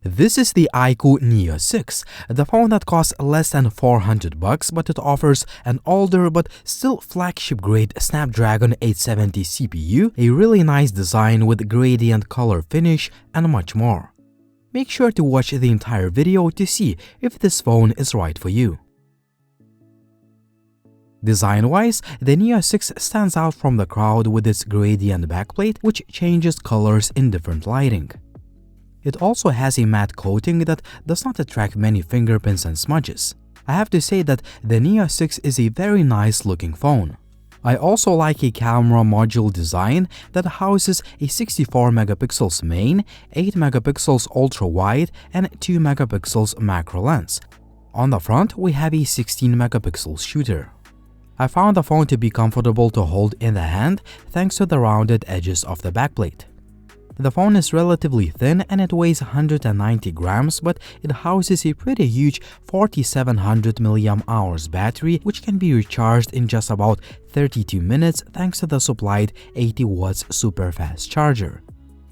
This is the IQOO Neo 6, the phone that costs less than $400, but it offers an older but still flagship-grade Snapdragon 870 CPU, a really nice design with gradient color finish, and much more. Make sure to watch the entire video to see if this phone is right for you. Design-wise, the Neo 6 stands out from the crowd with its gradient backplate, which changes colors in different lighting. It also has a matte coating that does not attract many fingerprints and smudges. I have to say that the Neo 6 is a very nice looking phone. I also like a camera module design that houses a 64 megapixels main, 8 megapixels ultra-wide, and 2 megapixels macro lens. On the front, we have a 16 megapixel shooter. I found the phone to be comfortable to hold in the hand thanks to the rounded edges of the backplate. The phone is relatively thin and it weighs 190 grams, but it houses a pretty huge 4700 mAh battery which can be recharged in just about 32 minutes thanks to the supplied 80 watts super fast charger.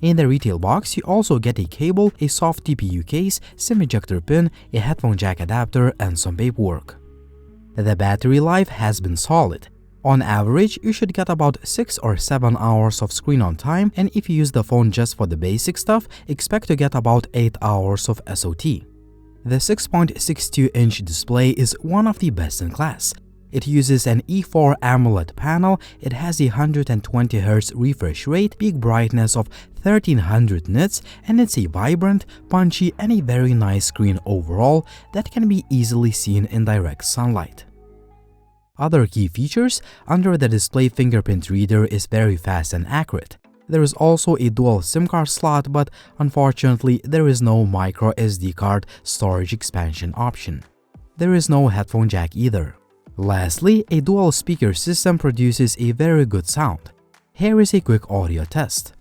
In the retail box, you also get a cable, a soft TPU case, SIM ejector pin, a headphone jack adapter, and some paperwork. The battery life has been solid. On average, you should get about 6 or 7 hours of screen on time, and if you use the phone just for the basic stuff, expect to get about 8 hours of SOT. The 6.62-inch display is one of the best in class. It uses an E4 AMOLED panel, it has a 120Hz refresh rate, peak brightness of 1300 nits, and it's a vibrant, punchy, and a very nice screen overall that can be easily seen in direct sunlight. Other key features: under the display, fingerprint reader is very fast and accurate. There is also a dual SIM card slot, but unfortunately there is no micro SD card storage expansion option. There is no headphone jack either. Lastly, a dual speaker system produces a very good sound. Here is a quick audio test.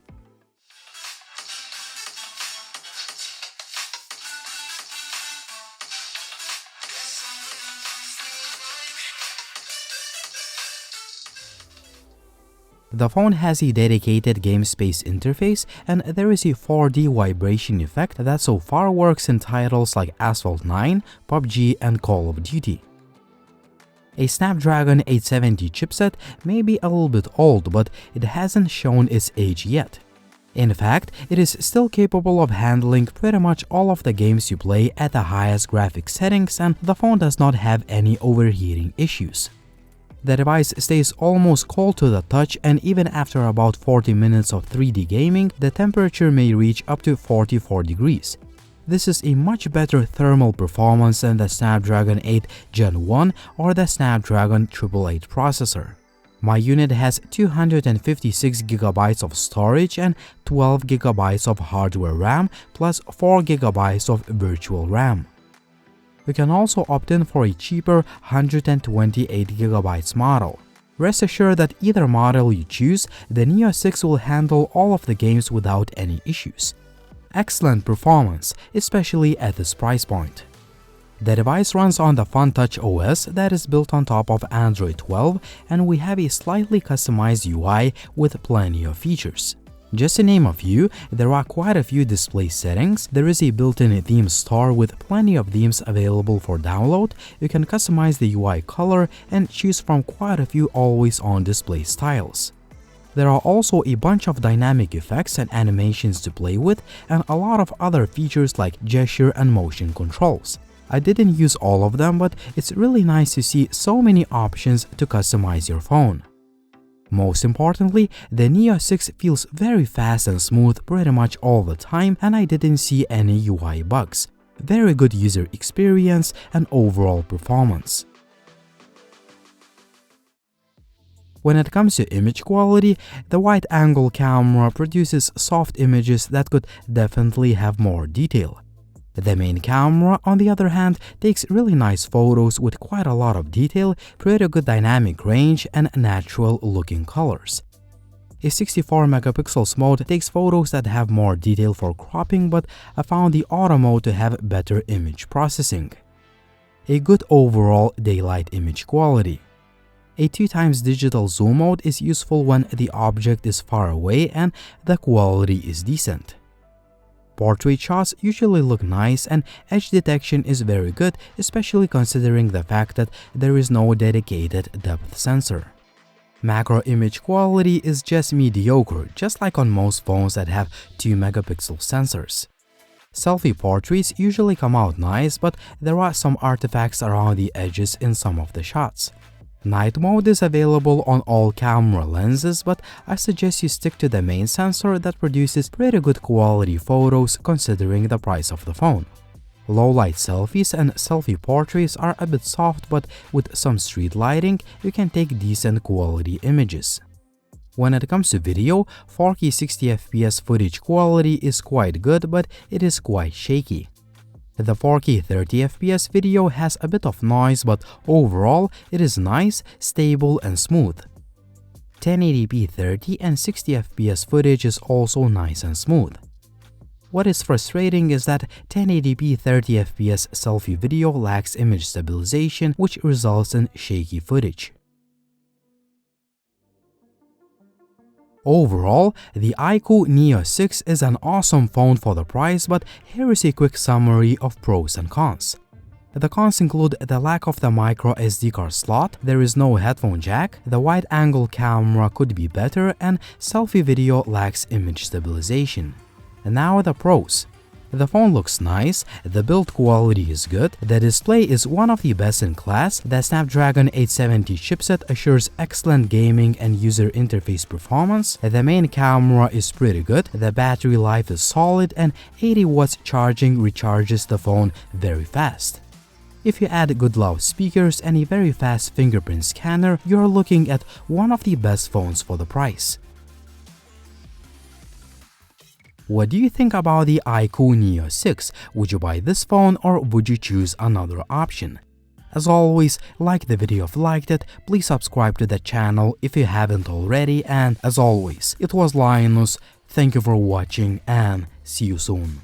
The phone has a dedicated game space interface, and there is a 4D vibration effect that so far works in titles like Asphalt 9, PUBG, and Call of Duty. A Snapdragon 870 chipset may be a little bit old, but it hasn't shown its age yet. In fact, it is still capable of handling pretty much all of the games you play at the highest graphics settings, and the phone does not have any overheating issues. The device stays almost cold to the touch, and even after about 40 minutes of 3D gaming, the temperature may reach up to 44 degrees. This is a much better thermal performance than the Snapdragon 8 Gen 1 or the Snapdragon 888 processor. My unit has 256GB of storage and 12GB of hardware RAM plus 4GB of virtual RAM. You can also opt in for a cheaper 128GB model. Rest assured that either model you choose, the Neo 6 will handle all of the games without any issues. Excellent performance, especially at this price point. The device runs on the FunTouch OS that is built on top of Android 12, and we have a slightly customized UI with plenty of features. Just to name a few, there are quite a few display settings. There is a built-in theme store with plenty of themes available for download. You can customize the UI color and choose from quite a few always-on display styles. There are also a bunch of dynamic effects and animations to play with, and a lot of other features like gesture and motion controls. I didn't use all of them, but it's really nice to see so many options to customize your phone. Most importantly, the Neo 6 feels very fast and smooth pretty much all the time, and I didn't see any UI bugs. Very good user experience and overall performance. When it comes to image quality, the wide-angle camera produces soft images that could definitely have more detail. The main camera, on the other hand, takes really nice photos with quite a lot of detail, pretty good dynamic range, and natural-looking colors. A 64 megapixels mode takes photos that have more detail for cropping, but I found the auto mode to have better image processing. A good overall daylight image quality. A 2x digital zoom mode is useful when the object is far away and the quality is decent. Portrait shots usually look nice and edge detection is very good, especially considering the fact that there is no dedicated depth sensor. Macro image quality is just mediocre, just like on most phones that have 2-megapixel sensors. Selfie portraits usually come out nice, but there are some artifacts around the edges in some of the shots. Night mode is available on all camera lenses, but I suggest you stick to the main sensor that produces pretty good quality photos considering the price of the phone. Low-light selfies and selfie portraits are a bit soft, but with some street lighting, you can take decent quality images. When it comes to video, 4K 60fps footage quality is quite good, but it is quite shaky. The 4K 30fps video has a bit of noise, but overall, it is nice, stable, and smooth. 1080p 30 and 60fps footage is also nice and smooth. What is frustrating is that 1080p 30fps selfie video lacks image stabilization, which results in shaky footage. Overall, the IQOO Neo 6 is an awesome phone for the price, but here is a quick summary of pros and cons. The cons include the lack of the micro SD card slot, there is no headphone jack, the wide-angle camera could be better, and selfie video lacks image stabilization. And now the pros. The phone looks nice, the build quality is good, the display is one of the best in class, the Snapdragon 870 chipset assures excellent gaming and user interface performance, the main camera is pretty good, the battery life is solid, and 80 watts charging recharges the phone very fast. If you add good loudspeakers and a very fast fingerprint scanner, you're looking at one of the best phones for the price. What do you think about the IQOO Neo 6? Would you buy this phone or would you choose another option? As always, like the video if you liked it, please subscribe to the channel if you haven't already, and as always, it was Linus, thank you for watching and see you soon.